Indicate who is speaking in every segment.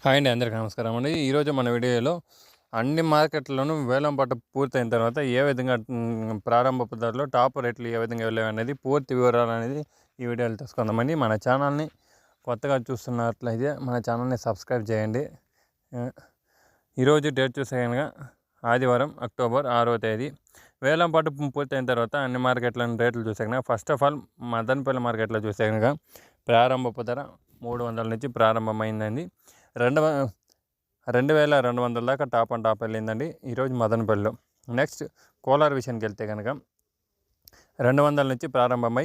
Speaker 1: Hi అండి, అందరికీ నమస్కారం అండి. ఈరోజు మన వీడియోలో అన్ని మార్కెట్లను వేలం పాట పూర్తయిన తర్వాత ఏ విధంగా ప్రారంభపు ధరలో టాప్ రేట్లు ఏ విధంగా వెళ్ళాయి అనేది పూర్తి వివరాలు అనేది ఈ వీడియోలో తెలుసుకుందామండి. మన ఛానల్ని కొత్తగా చూస్తున్నట్లయితే మన ఛానల్ని సబ్స్క్రైబ్ చేయండి. ఈరోజు డేట్ చూసే కనుక ఆదివారం అక్టోబర్ 6వ తేదీ వేలం పాటు పూర్తయిన తర్వాత అన్ని మార్కెట్లను రేట్లు చూసే కనుక ఫస్ట్ ఆఫ్ ఆల్ మదనపల్లి మార్కెట్లో చూసే కనుక ప్రారంభపు ధర 300 నుంచి ప్రారంభమైందండి. 2200 దాకా టాప్ అండ్ టాప్ వెళ్ళిందండి ఈరోజు మదనపల్లిలో. నెక్స్ట్ కోలార్ విషయానికి వెళ్తే కనుక 200 నుంచి ప్రారంభమై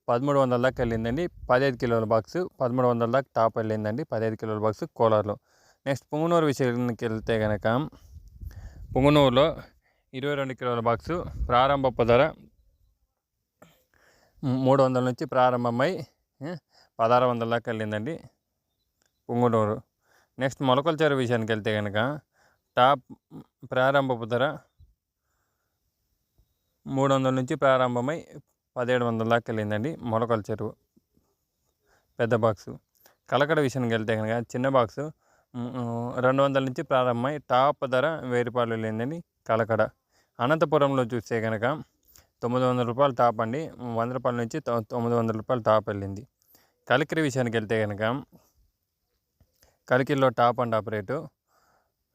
Speaker 1: 1300 దాకా వెళ్ళిందండి. 15 కిలోల బాక్స్ 1300 దాకా టాప్ వెళ్ళిందండి 15 కిలోల బాక్స్ కోలార్లో. నెక్స్ట్ పుంగనూరు విషయానికి వెళ్తే కనుక పుంగనూరులో 22 కిలోల బాక్సు ప్రారంభపు ధర 300 నుంచి ప్రారంభమై 1600 దాకా వెళ్ళిందండి పుంగనూరు. నెక్స్ట్ మొలకల చెరువు విషయానికి వెళ్తే కనుక టాప్ ప్రారంభపు ధర 300 నుంచి ప్రారంభమై 1700 దాకా వెళ్ళిందండి మొలకల చెరువు పెద్ద బాక్సు. కలకడ విషయానికి వెళ్తే కనుక చిన్న బాక్సు 200 నుంచి ప్రారంభమై టాప్ ధర 1000 రూపాయలు వెళ్ళిందండి కలకడ. అనంతపురంలో చూస్తే కనుక 900 రూపాయలు టాప్ అండి, 100 రూపాయల నుంచి 900 రూపాయలు టాప్ వెళ్ళింది. కలికిరి విషయానికి వెళ్తే కనుక కలికిరిలో టాప్ అండ్ టాప్ రేటు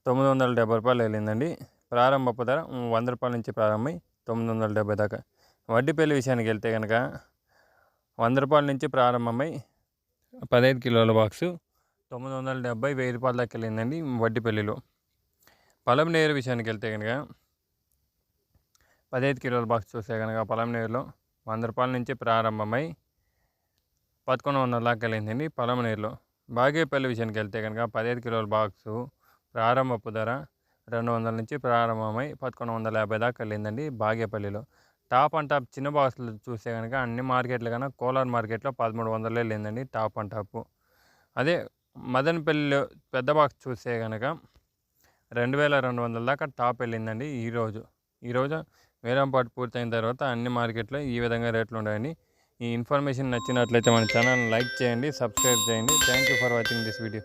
Speaker 1: 970 రూపాయలు వెళ్ళిందండి. ప్రారంభపు ధర 100 రూపాయల నుంచి ప్రారంభమై 970 దాకా. వడ్డిపల్లి విషయానికి వెళ్తే కనుక 100 రూపాయల నుంచి ప్రారంభమై 15 కిలోల బాక్సు 970 1000 రూపాయల దాకా వెళ్ళిందండి వడ్డిపల్లిలో. పలంనేరు విషయానికి వెళ్తే కనుక 15 కిలోల బాక్స్ చూస్తే కనుక పలంనేరులో 100 రూపాయల నుంచి ప్రారంభమై 1100 దాకా వెళ్ళిందండి పలంనేరులో. బాగేపల్లి విషయానికి వెళ్తే కనుక 15 కిలోల బాక్సు ప్రారంభపు ధర 200 నుంచి ప్రారంభమై 1150 దాకా వెళ్ళిందండి బాగేపల్లిలో. టాప్ అండ్ టాప్ చిన్న బాక్సులు చూస్తే కనుక అన్ని మార్కెట్లు కన్నా కోలార్ మార్కెట్లో 1300 వెళ్ళిందండి టాప్ అండ్ టాప్. అదే మదనపల్లిలో పెద్ద బాక్స్ చూస్తే కనుక 2200 దాకా టాప్ వెళ్ళిందండి ఈరోజు వేలంపాటు పూర్తయిన తర్వాత అన్ని మార్కెట్లో ఈ విధంగా రేట్లు ఉన్నాయని. ఈ ఇన్ఫర్మేషన్ నచ్చినట్లయితే మన ఛానల్ని లైక్ చేయండి, సబ్స్క్రైబ్ చేయండి. Thank you for watching this video.